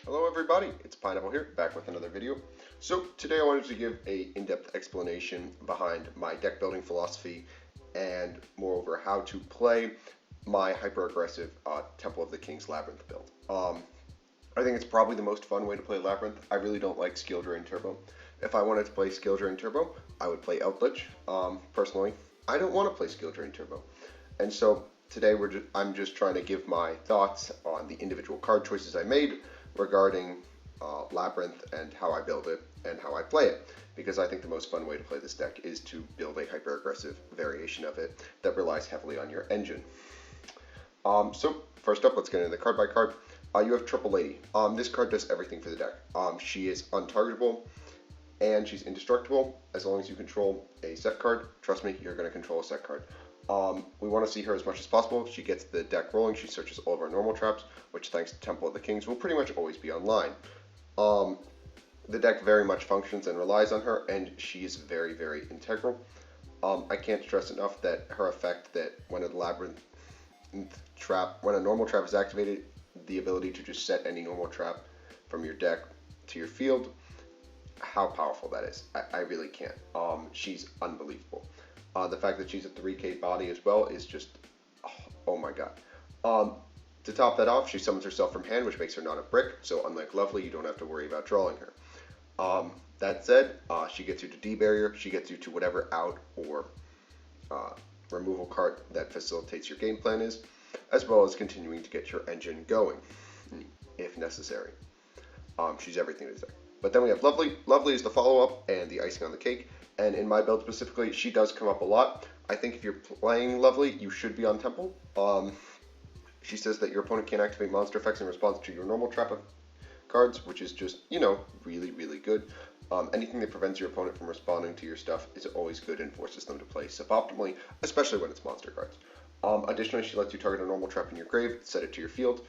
Hello everybody, it's Pineapple here, back with another video. So today I wanted to give a in-depth explanation behind my deck building philosophy and moreover how to play my hyper-aggressive Temple of the King's Labrynth build. I think it's probably the most fun way to play Labrynth. I really don't like Skill Drain Turbo. If I wanted to play Skill Drain Turbo, I would play Outglitch. Personally, I don't want to play Skill Drain Turbo. And so today I'm just trying to give my thoughts on the individual card choices I made regarding Labrynth and how I build it and how I play it, because I think the most fun way to play this deck is to build a hyper-aggressive variation of it that relies heavily on your engine. So first up, let's get into card by card. You have Triple Lady. This card does everything for the deck. She is untargetable and she's indestructible as long as you control a set card. Trust me, you're going to control a set card. We want to see her as much as possible. She gets the deck rolling. She searches all of our normal traps, which thanks to Temple of the Kings will pretty much always be online. The deck very much functions and relies on her, and she is very, very integral. I can't stress enough that her effect that when a normal trap is activated, the ability to just set any normal trap from your deck to your field, how powerful that is. I really can't. She's unbelievable. The fact that she's a 3k body as well is just, oh my god. To top that off, she summons herself from hand, which makes her not a brick, so unlike Lovely, you don't have to worry about drawing her. That said, she gets you to D-Barrier, she gets you to whatever out or removal card that facilitates your game plan is, as well as continuing to get your engine going, if necessary. She's everything to this deck. But then we have Lovely. Lovely is the follow-up and the icing on the cake. And in my build specifically, she does come up a lot. I think if you're playing Lovely, you should be on Temple. She says that your opponent can't activate monster effects in response to your normal trap of cards, which is just, really, really good. Anything that prevents your opponent from responding to your stuff is always good and forces them to play suboptimally, especially when it's monster cards. Additionally, she lets you target a normal trap in your grave, set it to your field,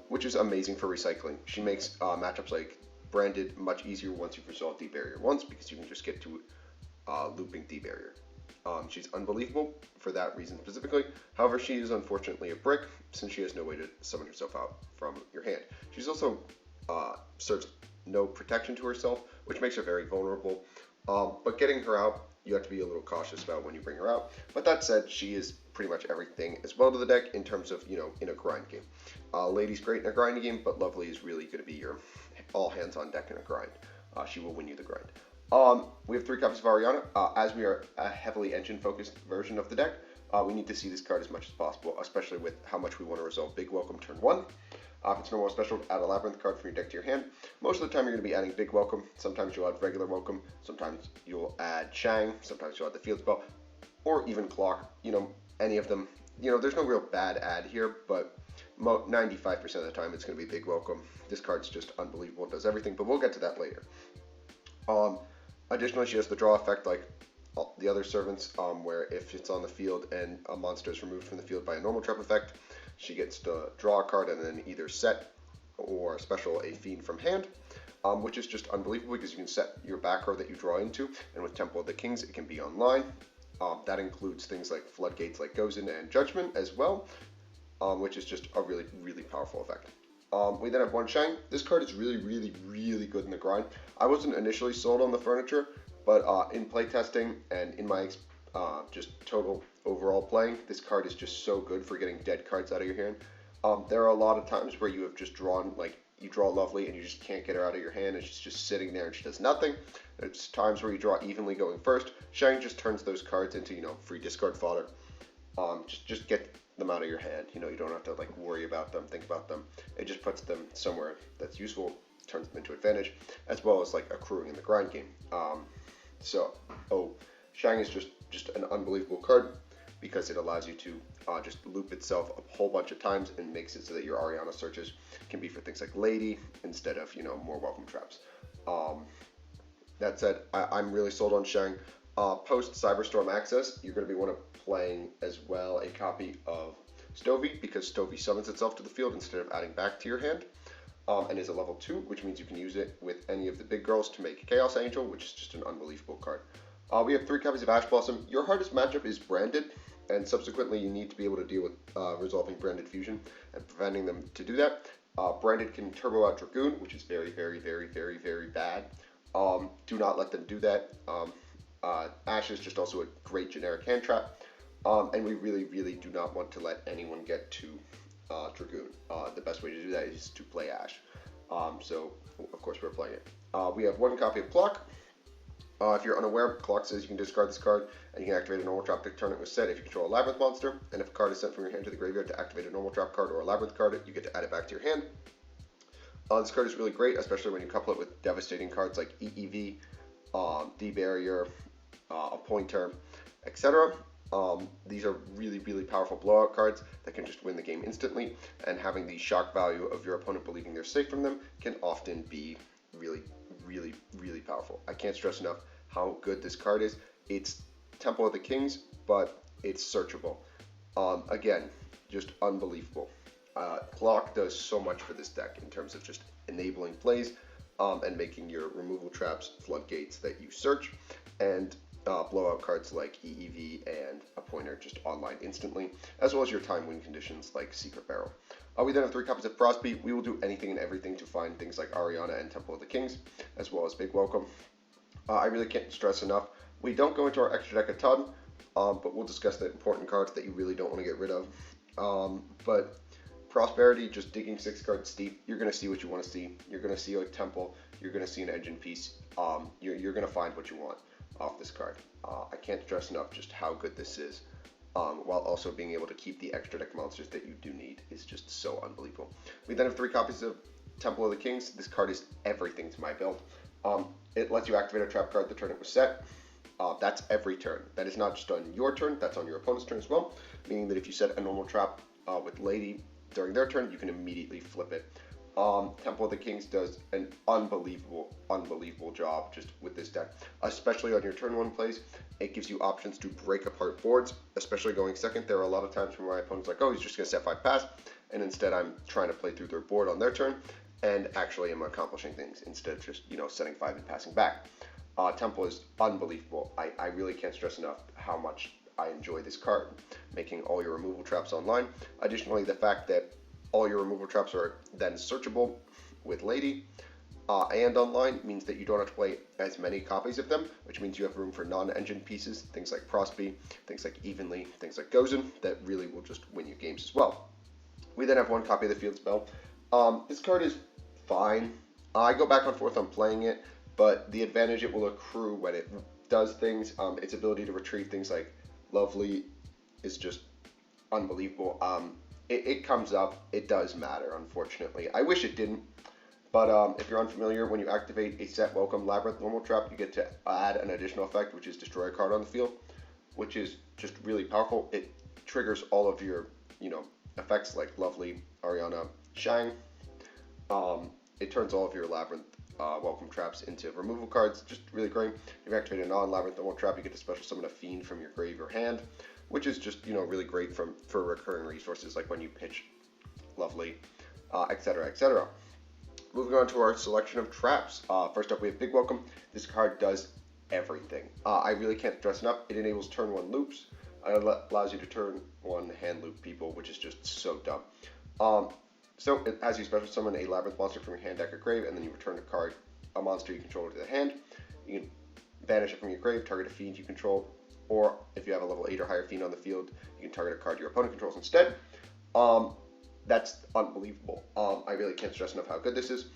which is amazing for recycling. She makes matchups like Branded much easier once you've resolved D-Barrier once, because you can just get to looping D-Barrier. She's unbelievable for that reason specifically. However, she is unfortunately a brick, since she has no way to summon herself out from your hand. She's also serves no protection to herself, which makes her very vulnerable. But getting her out, you have to be a little cautious about when you bring her out. But that said, she is pretty much everything as well to the deck in terms of, in a grind game. Lady's great in a grind game, but Lovely is really going to be your all hands on deck in a grind. She will win you the grind. We have 3 copies of Ariana. As we are a heavily engine-focused version of the deck, we need to see this card as much as possible, especially with how much we want to resolve Big Welcome turn 1. If it's normal or special, add a Labrynth card from your deck to your hand. Most of the time you're going to be adding Big Welcome. Sometimes you'll add regular Welcome. Sometimes you'll add Shang. Sometimes you'll add the Field Spell. Or even Clock. Any of them. There's no real bad add here, but 95% of the time it's going to be Big Welcome. This card's just unbelievable. It does everything, but we'll get to that later. Additionally, she has the draw effect like the other servants, where if it's on the field and a monster is removed from the field by a normal trap effect, she gets to draw a card and then either set or special a fiend from hand, which is just unbelievable because you can set your back row that you draw into, and with Temple of the Kings, it can be online. That includes things like floodgates like Gozen and Judgment as well, which is just a really, really powerful effect. We then have one Shang. This card is really, really, really good in the grind. I wasn't initially sold on the furniture, but in playtesting and in my just total overall playing, this card is just so good for getting dead cards out of your hand. There are a lot of times where you have just drawn, you draw Lovely and you just can't get her out of your hand and she's just sitting there and she does nothing. There's times where you draw evenly going first. Shang just turns those cards into, free discard fodder. Just get them out of your hand. You don't have to worry about them, think about them. It just puts them somewhere that's useful, turns them into advantage, as well as accruing in the grind game. Shang is just an unbelievable card because it allows you to just loop itself a whole bunch of times and makes it so that your Ariana searches can be for things like Lady instead of more welcome traps. That said, I'm really sold on Shang. Post Cyberstorm Access, you're going to be playing as well a copy of Stovey, because Stovey summons itself to the field instead of adding back to your hand, and is a level 2, which means you can use it with any of the big girls to make Chaos Angel, which is just an unbelievable card. We have 3 copies of Ash Blossom. Your hardest matchup is Branded, and subsequently you need to be able to deal with resolving Branded Fusion and preventing them to do that. Branded can turbo out Dragoon, which is very, very, very, very, very bad. Do not let them do that. Ash is just also a great generic hand trap. And we really, really do not want to let anyone get to Dragoon. The best way to do that is to play Ash. So, of course, we're playing it. We have one copy of Clock. If you're unaware, Clock says you can discard this card and you can activate a normal trap to turn it was set if you control a Labrynth monster. And if a card is sent from your hand to the graveyard to activate a normal trap card or a Labrynth card, you get to add it back to your hand. This card is really great, especially when you couple it with devastating cards like EEV, D-Barrier, a Pointer, etc. These are really, really powerful blowout cards that can just win the game instantly, and having the shock value of your opponent believing they're safe from them can often be really, really, really powerful. I can't stress enough how good this card is. It's Temple of the Kings, but it's searchable. Again, just unbelievable. Clock does so much for this deck in terms of just enabling plays and making your removal traps floodgates that you search, and blowout cards like EEV and a Pointer just online instantly, as well as your time win conditions like Secret Barrel. We then have 3 copies of Frostbeat. We will do anything and everything to find things like Ariana and Temple of the Kings, as well as Big Welcome. I really can't stress enough, we don't go into our extra deck a ton, but we'll discuss the important cards that you really don't want to get rid of. But Prosperity, just digging 6 cards deep, you're going to see what you want to see. You're going to see a Temple, you're going to see an engine piece, you're going to find what you want off this card. I can't stress enough just how good this is, while also being able to keep the extra deck monsters that you do need is just so unbelievable. We then have 3 copies of Temple of the Kings. This card is everything to my build. It lets you activate a trap card the turn it was set. That's every turn. That is not just on your turn, that's on your opponent's turn as well, meaning that if you set a normal trap with Lady during their turn, you can immediately flip it. Temple of the Kings does an unbelievable job just with this deck, especially on your turn 1 plays. It gives you options to break apart boards, especially going second. There are a lot of times where my opponent's like, oh, he's just going to set 5 pass, and instead I'm trying to play through their board on their turn, and actually I'm accomplishing things instead of just, setting 5 and passing back. Temple is unbelievable. I really can't stress enough how much I enjoy this card, making all your removal traps online. Additionally, the fact that all your removal traps are then searchable with Lady and online means that you don't have to play as many copies of them, which means you have room for non-engine pieces, things like Prosby, things like Evenly, things like Gozen, that really will just win you games as well. We then have 1 copy of the Field Spell. This card is fine. I go back and forth on playing it, but the advantage it will accrue when it does things, its ability to retrieve things like Lovely is just unbelievable. It comes up, it does matter, unfortunately. I wish it didn't, but if you're unfamiliar, when you activate a set Welcome Labrynth normal trap, you get to add an additional effect, which is destroy a card on the field, which is just really powerful. It triggers all of your, effects like Lovely, Ariana, Shang. It turns all of your Labrynth Welcome traps into removal cards, just really great. If you activate a non-Labrynth normal trap, you get to special summon a Fiend from your grave or hand, which is just, really great for recurring resources like when you pitch Lovely, etc., etc. Moving on to our selection of traps. First up, we have Big Welcome. This card does everything. I really can't stress enough. It enables turn 1 loops. It allows you to turn 1 hand loop people, which is just so dumb. So it has you special summon a Labrynth monster from your hand, deck, or grave, and then you return a monster you control to the hand. You can banish it from your grave, target a Fiend you control, or if you have a level 8 or higher Fiend on the field, you can target a card your opponent controls instead. That's unbelievable. I really can't stress enough how good this is.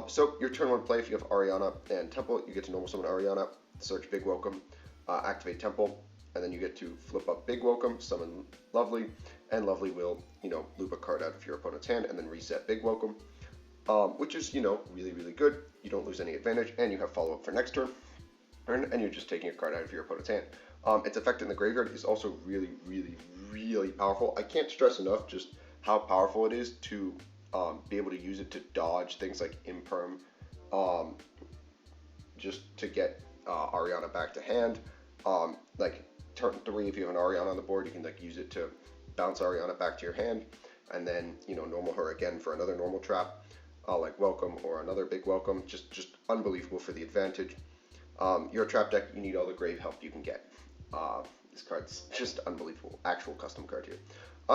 So your turn 1 play, if you have Ariana and Temple, you get to normal summon Ariana, search Big Welcome, activate Temple, and then you get to flip up Big Welcome, summon Lovely, and Lovely will, loop a card out of your opponent's hand and then reset Big Welcome, which is, really, really good. You don't lose any advantage, and you have follow-up for next turn, and you're just taking a card out of your opponent's hand. Its effect in the graveyard is also really, really, really powerful. I can't stress enough just how powerful it is to be able to use it to dodge things like Imperm, just to get Ariana back to hand. Like turn 3, if you have an Ariana on the board, you can use it to bounce Ariana back to your hand, and then normal her again for another normal trap, like Welcome or another Big Welcome. Just unbelievable for the advantage. Your trap deck, you need all the grave help you can get. This card's just unbelievable. Actual custom card here.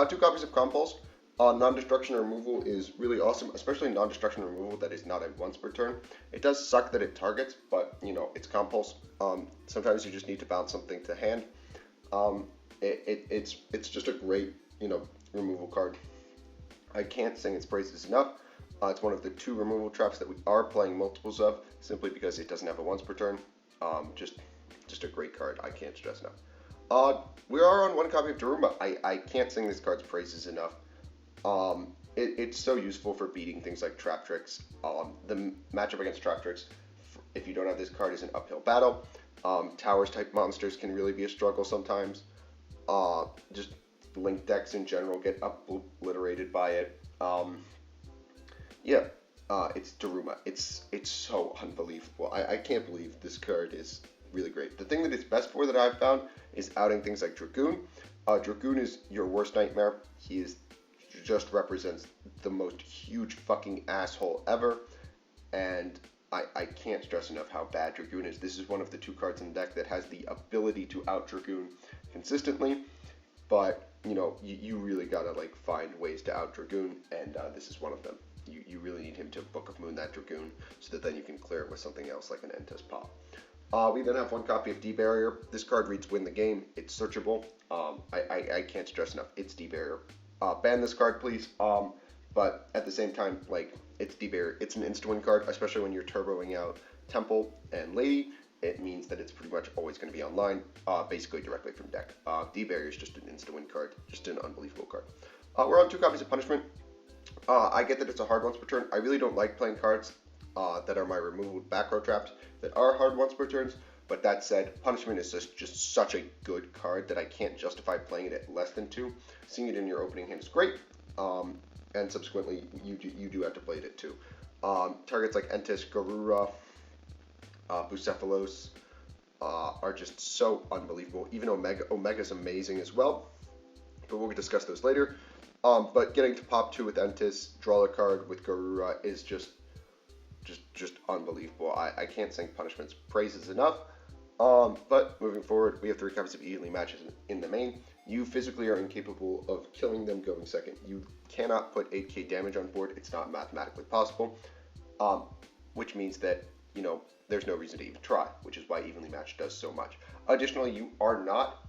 2 copies of Compulse. Non-destruction removal is really awesome, especially non-destruction removal that is not a once per turn. It does suck that it targets, but it's compulse. Sometimes you just need to bounce something to hand. It's just a great removal card. I can't sing its praises enough. It's one of the 2 removal traps that we are playing multiples of, simply because it doesn't have a once per turn. Just a great card. I can't stress enough. We are on 1 copy of Daruma. I can't sing this card's praises enough. It's so useful for beating things like Trap Tricks. The matchup against Trap Tricks, if you don't have this card, is an uphill battle. Towers type monsters can really be a struggle sometimes. Just Link decks in general get obliterated by it. It's Daruma. It's so unbelievable. I can't believe this card is really great. The thing that it's best for that I've found is outing things like Dragoon. Dragoon is your worst nightmare. He just represents the most huge fucking asshole ever, and I can't stress enough how bad Dragoon is. This is one of the 2 cards in the deck that has the ability to out Dragoon consistently, but you really gotta find ways to out Dragoon, and this is one of them. You really need him to Book of Moon that Dragoon, so that then you can clear it with something else like an Entest Pop. We then have 1 copy of D-Barrier. This card reads Win the Game. It's searchable. I can't stress enough. It's D-Barrier. Ban this card, please. But at the same time, it's D-Barrier. It's an insta-win card, especially when you're turboing out Temple and Lady. It means that it's pretty much always going to be online, basically directly from deck. D-Barrier is just an insta-win card. Just an unbelievable card. We're on 2 copies of Punishment. I get that it's a hard once per turn. I really don't like playing cards that are my removal back row traps that are hard once per turns. But that said, Punishment is just such a good card that I can't justify playing it at less than 2. Seeing it in your opening hand is great, and subsequently you do have to play it at 2. Targets like Entis, Garura, Bucephalos are just so unbelievable. Even Omega's amazing as well, but we'll discuss those later. But getting to pop 2 with Entis, draw a card with Garura is just unbelievable. I can't sing Punishment's praises enough. But moving forward, we have 3 copies of Evenly Matches in the main. You physically are incapable of killing them going second. You cannot put 8k damage on board. It's not mathematically possible, which means that there's no reason to even try, which is why Evenly Matched does so much. Additionally, you are not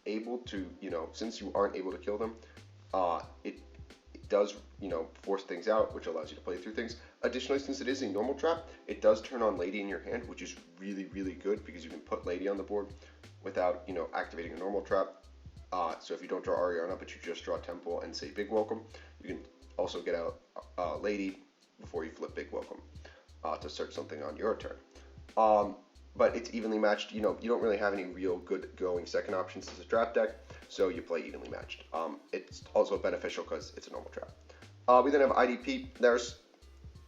able to, since you aren't able to kill them, it does, force things out, which allows you to play through things. Additionally, since it is a normal trap, it does turn on Lady in your hand, which is really, really good because you can put Lady on the board without, activating a normal trap. So if you don't draw Ariana, but you just draw Temple and say Big Welcome, you can also get out Lady before you flip Big Welcome to search something on your turn. But it's evenly matched. You don't really have any real good going second options as a trap deck, so you play evenly matched. It's also beneficial because it's a normal trap. We then have IDP.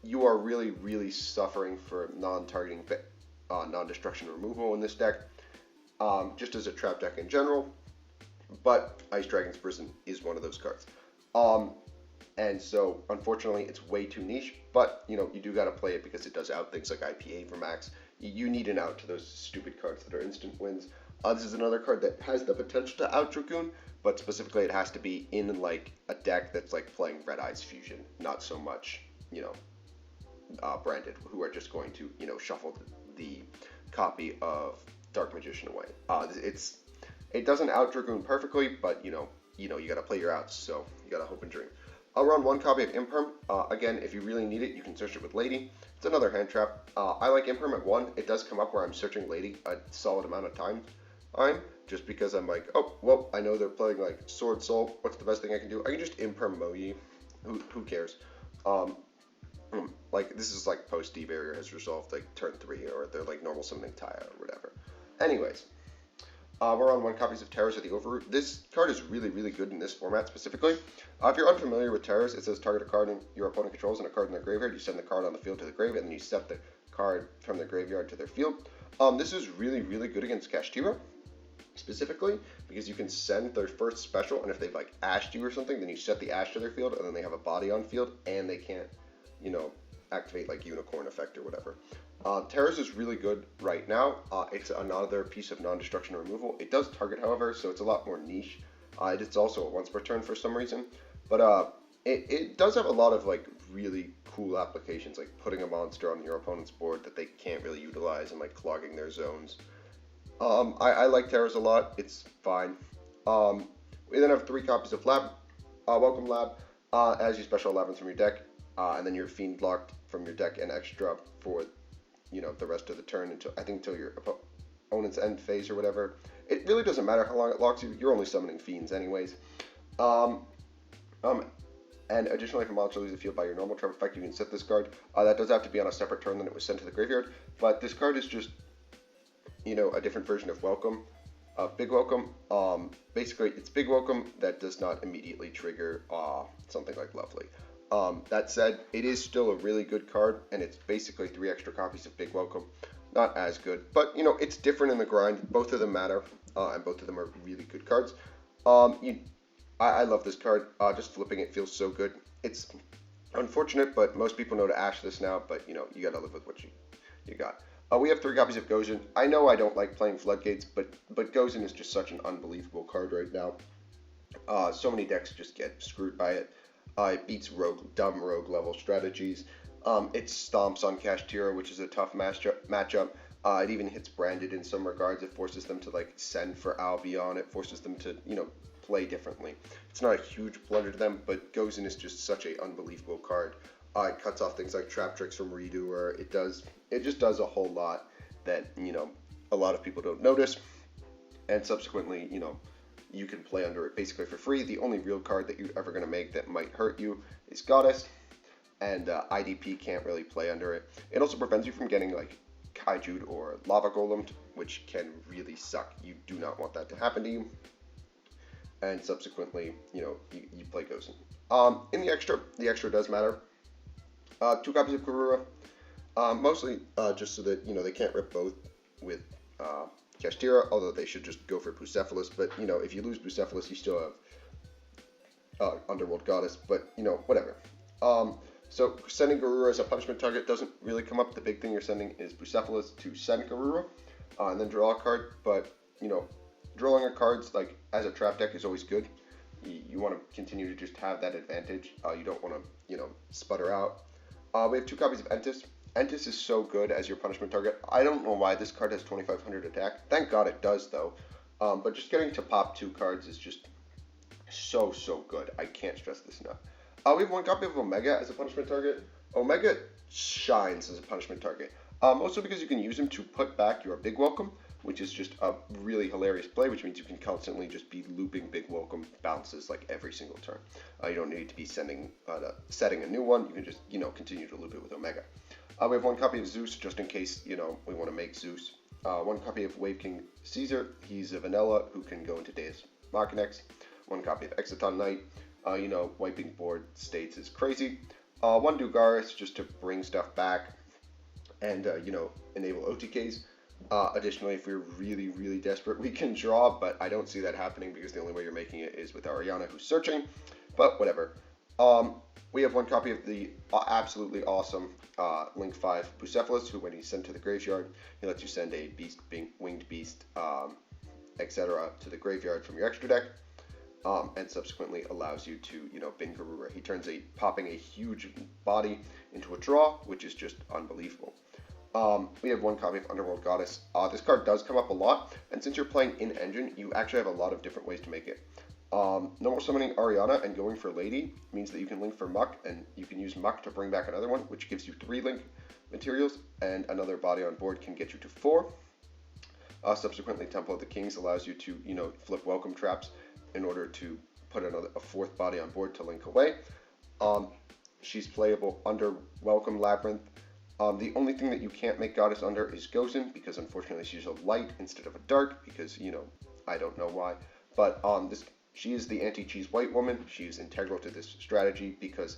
You are really, really suffering for non-targeting, non-destruction removal in this deck, just as a trap deck in general. But Ice Dragon's Prison is one of those cards. And so, unfortunately, it's way too niche, but, you do got to play it because it does out things like IPA for max. You need an out to those stupid cards that are instant wins. This is another card that has the potential to out Dragoon, but specifically it has to be in, a deck that's, playing Red Eyes Fusion, not so much, Branded, who are just going to, shuffle the copy of Dark Magician away. It doesn't out Dragoon perfectly, but, you got to play your outs, so you got to hope and dream. I'll run 1 copy of Imperm. Again, if you really need it, you can search it with Lady. It's another hand trap. I like Imperm at 1. It does come up where I'm searching Lady a solid amount of time. Just because I'm like, oh, well, I know they're playing Sword Soul. What's the best thing I can do? I can just Imperm Moyi. Who cares? This is post D-Barrier has resolved turn 3, or they're normal summoning Taya or whatever. Anyways. We're on 1 copies of Terrors of the Overroot. This card is really, really good in this format specifically. If you're unfamiliar with Terrors, it says target a card your opponent controls and a card in their graveyard. You send the card on the field to the grave, and then you set the card from their graveyard to their field. This is really, really good against Kashtira, specifically, because you can send their first special, and if they've ashed you or something, then you set the ash to their field, and then they have a body on field, and they can't, activate Unicorn Effect or whatever. Terrors is really good right now. It's another piece of non-destruction removal. It does target, however, so it's a lot more niche. It's also a once per turn for some reason. But it does have a lot of like really cool applications, like putting a monster on your opponent's board that they can't really utilize and like clogging their zones. I like Terrors a lot. It's fine. We then have 3 copies of Welcome Lab. As you special Labrynth from your deck, and then your Fiend locked from your deck and extra for the rest of the turn until your opponent's end phase or whatever. It really doesn't matter how long it locks you. You're only summoning Fiends anyways. Um, um, and additionally, if a monster leaves the field by your normal trap effect, you can set this card. That does have to be on a separate turn than it was sent to the graveyard. But this card is just, a different version of Welcome. Big Welcome. Basically, it's Big Welcome that does not immediately trigger something like Lovely. That said, it is still a really good card, and it's basically 3 extra copies of Big Welcome. Not as good, but it's different in the grind. Both of them matter, and both of them are really good cards. I love this card. Just flipping it feels so good. It's unfortunate, but most people know to ash this now. But you gotta live with what you got. We have 3 copies of Gozen. I know I don't like playing Floodgates, but Gozen is just such an unbelievable card right now. So many decks just get screwed by it. It beats dumb rogue level strategies. It stomps on Kashtira, which is a tough matchup. It even hits Branded in some regards. It forces them to like send for Albion. It forces them to play differently. It's not a huge blunder to them, but Gozen is just such an unbelievable card. It cuts off things like Trap Tricks from Redoer. It just does a whole lot that a lot of people don't notice, and subsequently you can play under it basically for free. The only real card that you're ever going to make that might hurt you is Goddess, and IDP can't really play under it. It also prevents you from getting like Kaiju'd or Lava Golemed, which can really suck. You do not want that to happen to you. And subsequently, you play Gozen. In the extra does matter. 2 copies of Karura, mostly just so that they can't rip both with Kashtira, although they should just go for Bucephalus. But if you lose Bucephalus, you still have Underworld Goddess. But whatever. So sending Garura as a punishment target doesn't really come up. The big thing you're sending is Bucephalus to send Garura, and then draw a card. But drawing a cards like as a trap deck is always good. You want to continue to just have that advantage. You don't want to sputter out. We have 2 copies of Entis. Entis is so good as your punishment target. I don't know why this card has 2500 attack. Thank God it does though. But just getting to pop 2 cards is just so good. I can't stress this enough. We have 1 copy of Omega as a punishment target. Omega shines as a punishment target. Mostly because you can use him to put back your Big Welcome, which is just a really hilarious play, which means you can constantly just be looping Big Welcome bounces like every single turn. You don't need to be setting a new one. You can just continue to loop it with Omega. We have 1 copy of Zeus just in case we want to make Zeus. 1 copy of Wave King Caesar. He's a vanilla who can go into Deus Machinex. 1 copy of Exciton Knight. Wiping board states is crazy. 1 Dugaris just to bring stuff back and enable OTKs. Additionally, if we're really desperate, we can draw, but I don't see that happening because the only way you're making it is with Ariana, who's searching. But whatever. We have 1 copy of the absolutely awesome Link 5 Bucephalus, who when he's sent to the graveyard, he lets you send a winged beast, etc. to the graveyard from your extra deck, and subsequently allows you to bin Garura. He turns popping a huge body into a draw, which is just unbelievable. We have 1 copy of Underworld Goddess. This card does come up a lot, and since you're playing in Engine, you actually have a lot of different ways to make it. Normal summoning Ariana and going for Lady means that you can link for Muck, and you can use Muck to bring back another one, which gives you 3 link materials, and another body on board can get you to 4. Subsequently, Temple of the Kings allows you to, flip Welcome Traps in order to put a 4th body on board to link away. She's playable under Welcome Labrynth. The only thing that you can't make Goddess under is Gozen, because unfortunately she's a light instead of a dark, because, I don't know why. But she is the anti-cheese white woman. She is integral to this strategy because,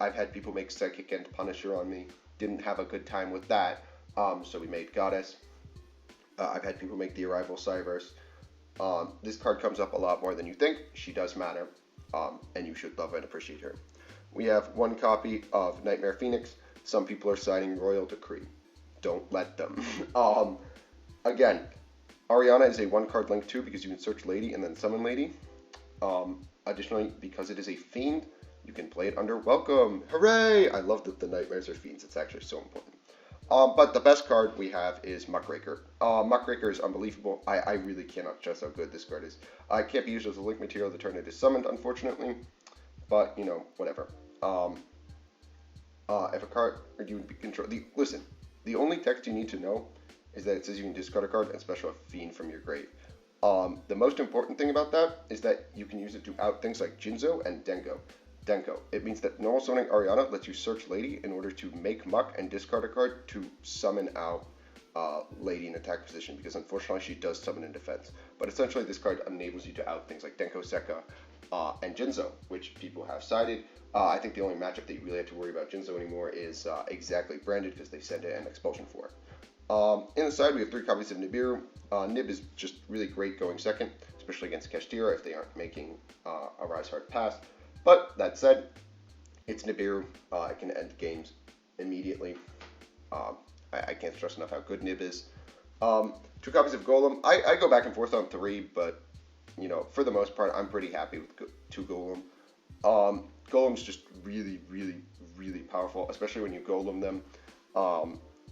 I've had people make Psychic and Punisher on me. Didn't have a good time with that, so we made Goddess. I've had people make the Arrival Cyverse. This card comes up a lot more than you think. She does matter, and you should love and appreciate her. We have 1 copy of Nightmare Phoenix. Some people are citing Royal Decree. Don't let them. Again, Ariana is a 1-card link too because you can search Lady and then summon Lady. Additionally, because it is a Fiend, you can play it under welcome. Hooray! I love that the nightmares are fiends. It's actually so important. But the best card we have is Muckraker. Muckraker is unbelievable. I really cannot stress how good this card is. It can't be used as a link material the turn it is summoned, unfortunately. But, you know, whatever. If a card you control... Listen, the only text you need to know is that it says you can discard a card and special a fiend from your grave. The most important thing about that is that you can use it to out things like Jinzo and Denko. It means that normal summoning Ariana lets you search Lady in order to make Muck and discard a card to summon out Lady in attack position, because unfortunately she does summon in defense. But essentially this card enables you to out things like Denko Sekka and Jinzo, which people have sided. I think the only matchup that you really have to worry about Jinzo anymore is exactly branded, because they send an expulsion for it. In the side we have 3 copies of Nibiru. Nib is just really great going second, especially against Kashtira if they aren't making a Rise Hard pass. But that said, it's Nibiru. It can end games immediately. I can't stress enough how good Nib is. 2 copies of Golem. I go back and forth on 3, but you know, for the most part, I'm pretty happy with 2 Golem. Golem's just really, really, really powerful, especially when you Golem them.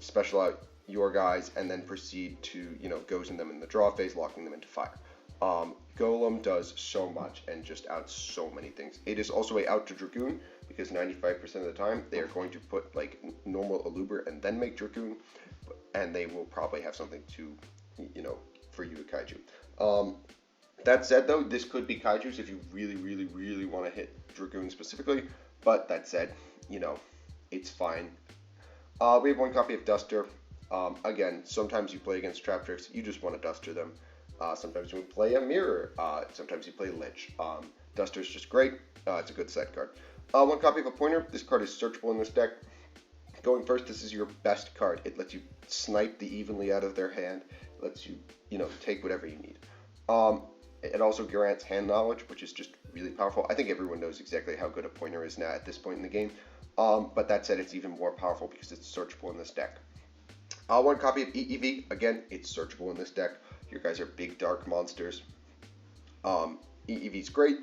Special out your guys and then proceed to, you know, goes in them in the draw phase, locking them into fire. Golem does so much and just outs so many things. It is also a out to Dragoon, because 95% of the time they are going to put like normal Aluber and then make Dragoon, and they will probably have something to, you know, for you to Kaiju. That said though, this could be Kaiju's if you really, really, really want to hit Dragoon specifically, but that said, you know, it's fine. We have 1 copy of Duster. Again, sometimes you play against Trap Tricks, you just want to Duster them. Sometimes you play a Mirror, sometimes you play Lich. Duster's just great, it's a good side card. 1 copy of a Pointer. This card is searchable in this deck. Going first, this is your best card. It lets you snipe the evenly out of their hand, it lets you, you know, take whatever you need. It also grants hand knowledge, which is just really powerful. I think everyone knows exactly how good a Pointer is now at this point in the game. But that said, it's even more powerful because it's searchable in this deck. 1 copy of EEV. Again, it's searchable in this deck. Your guys are big dark monsters. EEV's great,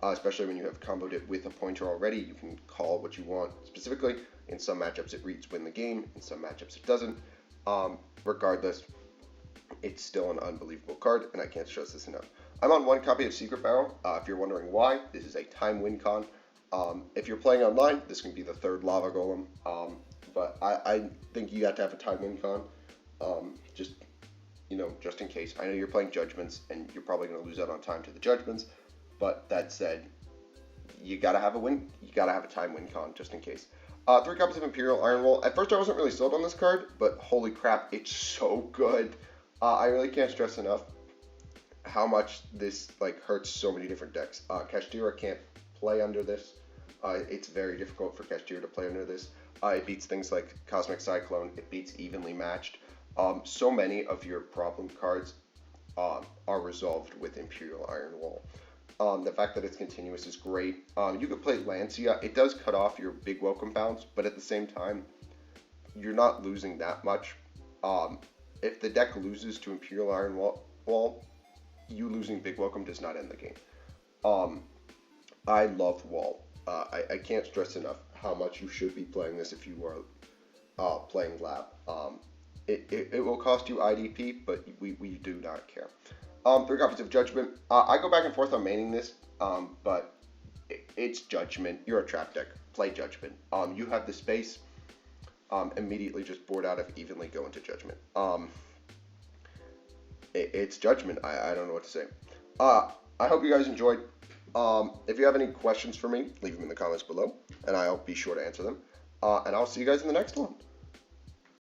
especially when you have comboed it with a Pointer already. You can call what you want specifically. In some matchups it reads win the game, in some matchups it doesn't. Regardless, it's still an unbelievable card, and I can't stress this enough. I'm on 1 copy of Secret Barrel. If you're wondering why, this is a time win con. If you're playing online, this can be the 3rd Lava Golem, but I think you have to have a time win con, just, you know, just in case. I know you're playing Judgments, and you're probably going to lose out on time to the Judgments, but that said, you gotta have a win. You gotta have a time win con, just in case. 3 copies of Imperial Iron Wall. At first I wasn't really sold on this card, but holy crap, it's so good. I really can't stress enough how much this like hurts so many different decks. Kashtira can't play under this. It's very difficult for Kashtira to play under this. It beats things like Cosmic Cyclone. It beats Evenly Matched. So many of your problem cards are resolved with Imperial Iron Wall. The fact that it's continuous is great. You could play Lancia. It does cut off your big welcome bounce, but at the same time, you're not losing that much. If the deck loses to Imperial Iron Wall, you losing big welcome does not end the game. I love Wall. I can't stress enough how much you should be playing this if you are playing Lab. It will cost you IDP, but we do not care. 3 copies of Judgment. I go back and forth on maining this, but it's Judgment. You're a trap deck. Play Judgment. You have the space. Immediately just board out of Evenly, go into Judgment. It's Judgment. I don't know what to say. I hope you guys enjoyed. If you have any questions for me, leave them in the comments below, and I'll be sure to answer them. And I'll see you guys in the next one.